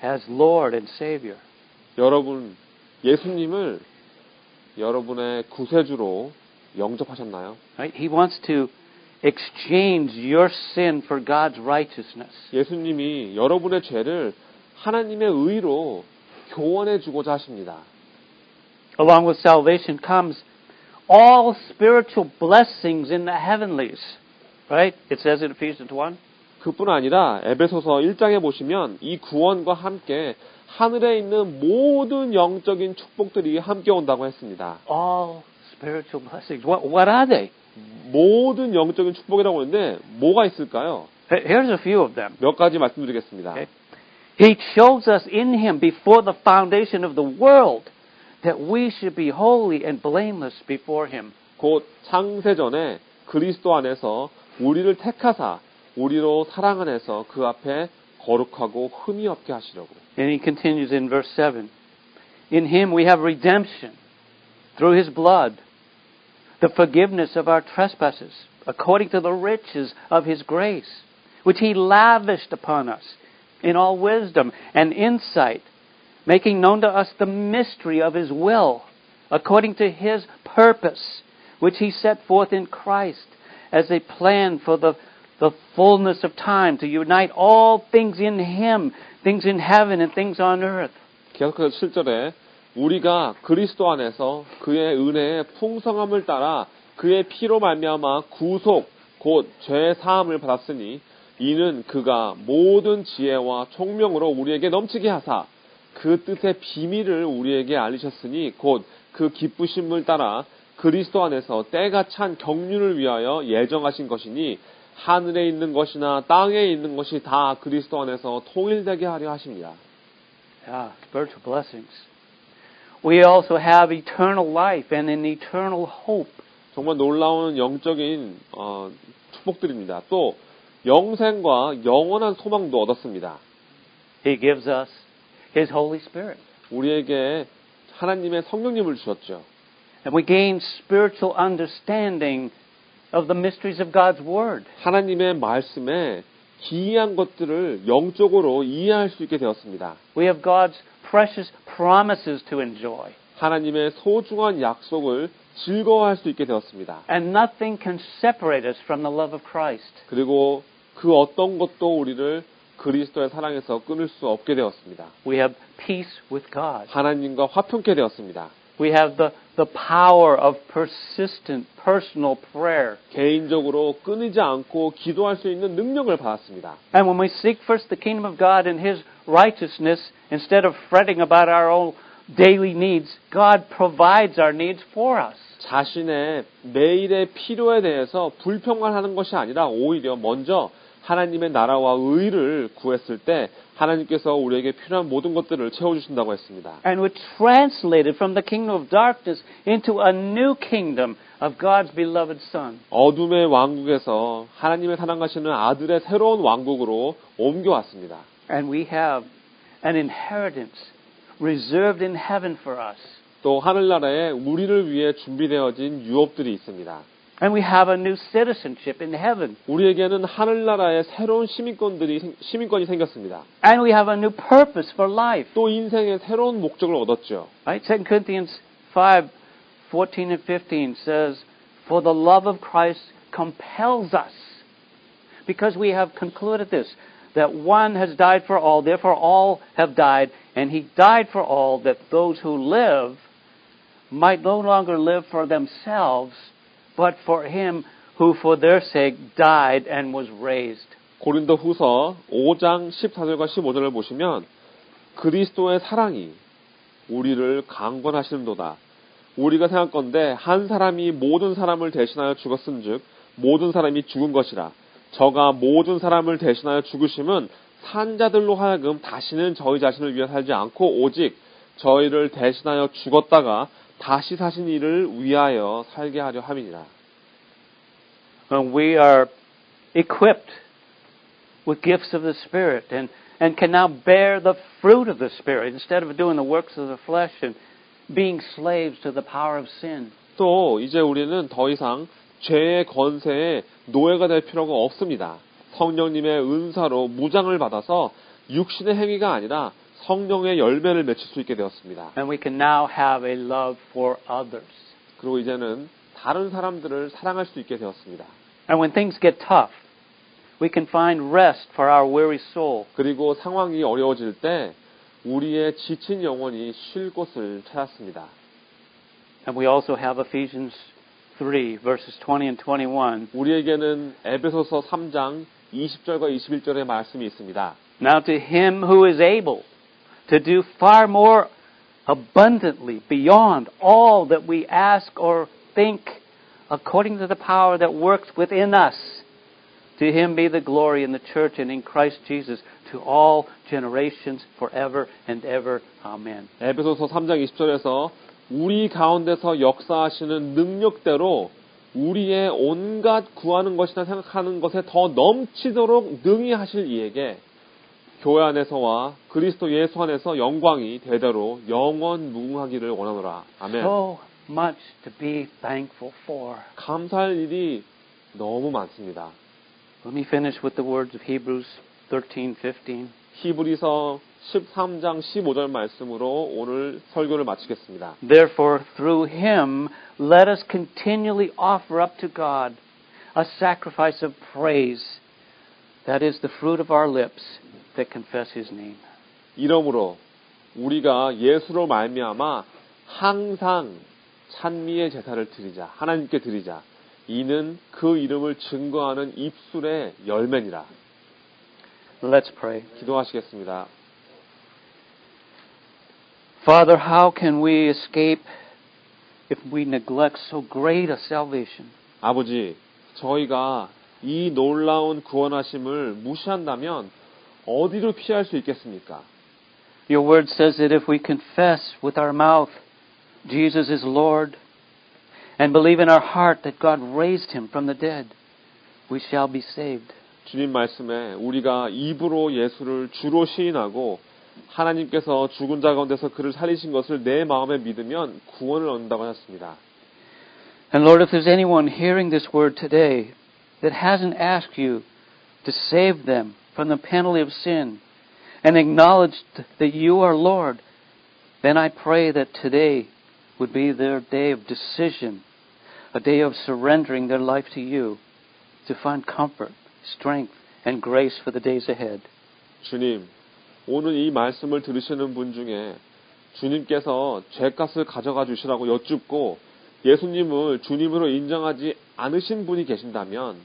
as Lord and Savior? 여러분 예수님을 여러분의 구세주로 영접하셨나요? Right? He wants to exchange your sin for God's righteousness. 예수님이 여러분의 죄를 하나님의 의로 교원해 주고자 하십니다. Along with salvation comes all spiritual blessings in the heavenlies. Right? It says in Ephesians 1. 그뿐 아니라 에베소서 1장에 보시면 이 구원과 함께 하늘에 있는 모든 영적인 축복들이 함께 온다고 했습니다. All spiritual blessings. What are they? 모든 영적인 축복이라고 하는데 뭐가 있을까요? Here's a few of them. 몇 가지 말씀드리겠습니다. Okay. He chose us in Him before the foundation of the world that we should be holy and blameless before Him. 곧 창세전에 그리스도 안에서 우리를 택하사 우리로 사랑 안에서 그 앞에 거룩하고 흠이 없게 하시려고. And He continues in verse 7. In Him we have redemption through His blood, the forgiveness of our trespasses, according to the riches of His grace, which He lavished upon us in all wisdom and insight, making known to us the mystery of His will, according to His purpose, which He set forth in Christ as a plan for the fullness of time, to unite all things in Him, things in heaven and things on earth. 계속해서 7절에 우리가 그리스도 안에서 그의 은혜의 풍성함을 따라 그의 피로 말미암아 구속 곧 죄 사함을 받았으니 이는 그가 모든 지혜와 총명으로 우리에게 넘치게 하사 그 뜻의 비밀을 우리에게 알리셨으니 곧 그 기쁘심을 따라 그리스도 안에서 때가 찬 경륜을 위하여 예정하신 것이니 하늘에 있는 것이나 땅에 있는 것이 다 그리스도 안에서 통일되게 하려 하십니다. Yeah, spiritual blessings. We also have eternal life and an eternal hope. 정말 놀라운 영적인 축복들입니다. 또 영생과 영원한 소망도 얻었습니다. He gives us His Holy Spirit. 우리에게 하나님의 성령님을 주셨죠. And we gain spiritual understanding of the mysteries of God's Word. 하나님의 말씀에 기이한 것들을 영적으로 이해할 수 있게 되었습니다. We have God's precious promises to enjoy. 하나님의 소중한 약속을 즐거워할 수 있게 되었습니다. And nothing can separate us from the love of Christ. 그리고 그 어떤 것도 우리를 그리스도의 사랑에서 끊을 수 없게 되었습니다. We have peace with God. 하나님과 화평케 되었습니다. We have the power of persistent personal prayer. 개인적으로 끊이지 않고 기도할 수 있는 능력을 받았습니다. And when we seek first the kingdom of God and His righteousness, instead of fretting about our own daily needs, God provides our needs for us. 자신의 매일의 필요에 대해서 불평만 하는 것이 아니라 오히려 먼저 하나님의 나라와 의를 구했을 때 하나님께서 우리에게 필요한 모든 것들을 채워주신다고 했습니다. And we're translated from the kingdom of darkness into a new kingdom of God's beloved Son. 어둠의 왕국에서 하나님의 사랑하시는 아들의 새로운 왕국으로 옮겨왔습니다. And we have an inheritance reserved in heaven for us. 또 하늘나라에 우리를 위해 준비되어진 유업들이 있습니다. And we have a new citizenship in heaven. 우리에게는 하늘나라의 새로운 시민권이 생겼습니다. And we have a new purpose for life. 또 인생의 새로운 목적을 얻었죠. Right? 2 Corinthians 5:14 and 15 says, For the love of Christ compels us, because we have concluded this, that one has died for all, therefore all have died, And he died for all, that those who live might no longer live for themselves, but for him who for their sake died and was raised. 고린도 후서 5장 14절과 15절을 보시면 그리스도의 사랑이 우리를 강권하시는도다. 우리가 생각건대 한 사람이 모든 사람을 대신하여 죽었은즉 모든 사람이 죽은 것이라. 저가 모든 사람을 대신하여 죽으심은 산자들로 하여금 다시는 저희 자신을 위해 살지 않고 오직 저희를 대신하여 죽었다가 다시 사신 이를 위하여 살게 하려 함이니라. We are equipped with gifts of the Spirit and can now bear the fruit of the Spirit instead of doing the works of the flesh and being slaves to the power of sin. 또 이제 우리는 더 이상 죄의 권세에 노예가 될 필요가 없습니다. 성령님의 은사로 무장을 받아서 육신의 행위가 아니라 성령의 열매를 맺을 수 있게 되었습니다. And we can now have a love for others. 그리고 이제는 다른 사람들을 사랑할 수 있게 되었습니다. And when things get tough, we can find rest for our weary soul. 그리고 상황이 어려워질 때 우리의 지친 영혼이 쉴 곳을 찾았습니다. And we also have Ephesians 3, verses 20 and 21. 우리에게는 에베소서 3장 20절과 21절의 말씀이 있습니다. Now to him who is able to do far more abundantly beyond all that we ask or think, according to the power that works within us, to him be the glory in the church and in Christ Jesus to all generations forever and ever. Amen. 에베소서 3장 20절에서 우리 가운데서 역사하시는 능력대로 우리의 온갖 구하는 것이나 생각하는 것에 더 넘치도록 능히 하실 이에게 교회 안에서와 그리스도 예수 안에서 영광이 대대로 영원 무궁하기를 원하노라. 아멘. So much to be thankful for. 감사할 일이 너무 많습니다. Let me finish with the words of Hebrews 13:15. 히브리서 13장 15절 말씀으로 오늘 설교를 마치겠습니다. Therefore, through him, let us continually offer up to God a sacrifice of praise, that is the fruit of our lips that confess his name. 이러므로 우리가 예수로 말미암아 항상 찬미의 제사를 드리자, 하나님께 드리자. 이는 그 이름을 증거하는 입술의 열매니라. Let's pray. 기도하시겠습니다. Father, how can we escape if we neglect so great a salvation? 아버지, 저희가 이 놀라운 구원하심을 무시한다면 어디로 피할 수 있겠습니까? Your word says that if we confess with our mouth Jesus is Lord and believe in our heart that God raised him from the dead, we shall be saved. 주님 말씀에 우리가 입으로 예수를 주로 시인하고 하나님께서 죽은 자 가운데서 그를 살리신 것을 내 마음에 믿으면 구원을 얻는다고 하셨습니다. And Lord, if there's anyone hearing this word today that hasn't asked you to save them from the penalty of sin and acknowledged that you are Lord, then I pray that today would be their day of decision, a day of surrendering their life to you to find comfort, strength, and grace for the days ahead. 주님, 오늘 이 말씀을 들으시는 분 중에 주님께서 죄값을 가져가 주시라고 여쭙고 예수님을 주님으로 인정하지 않으신 분이 계신다면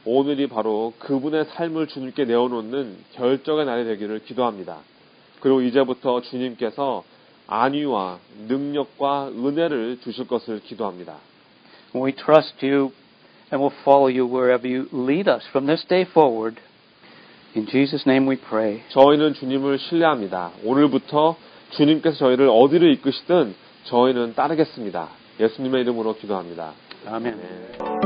오늘이 바로 그분의 삶을 주님께 내어놓는 결정의 날이 되기를 기도합니다. 그리고 이제부터 주님께서 안위와 능력과 은혜를 주실 것을 기도합니다. We trust you and will follow you wherever you lead us from this day forward. In Jesus' name we pray. 저희는 주님을 신뢰합니다. 오늘부터 주님께서 저희를 어디로 이끄시든 저희는 따르겠습니다. 예수님의 이름으로 기도합니다. 아멘.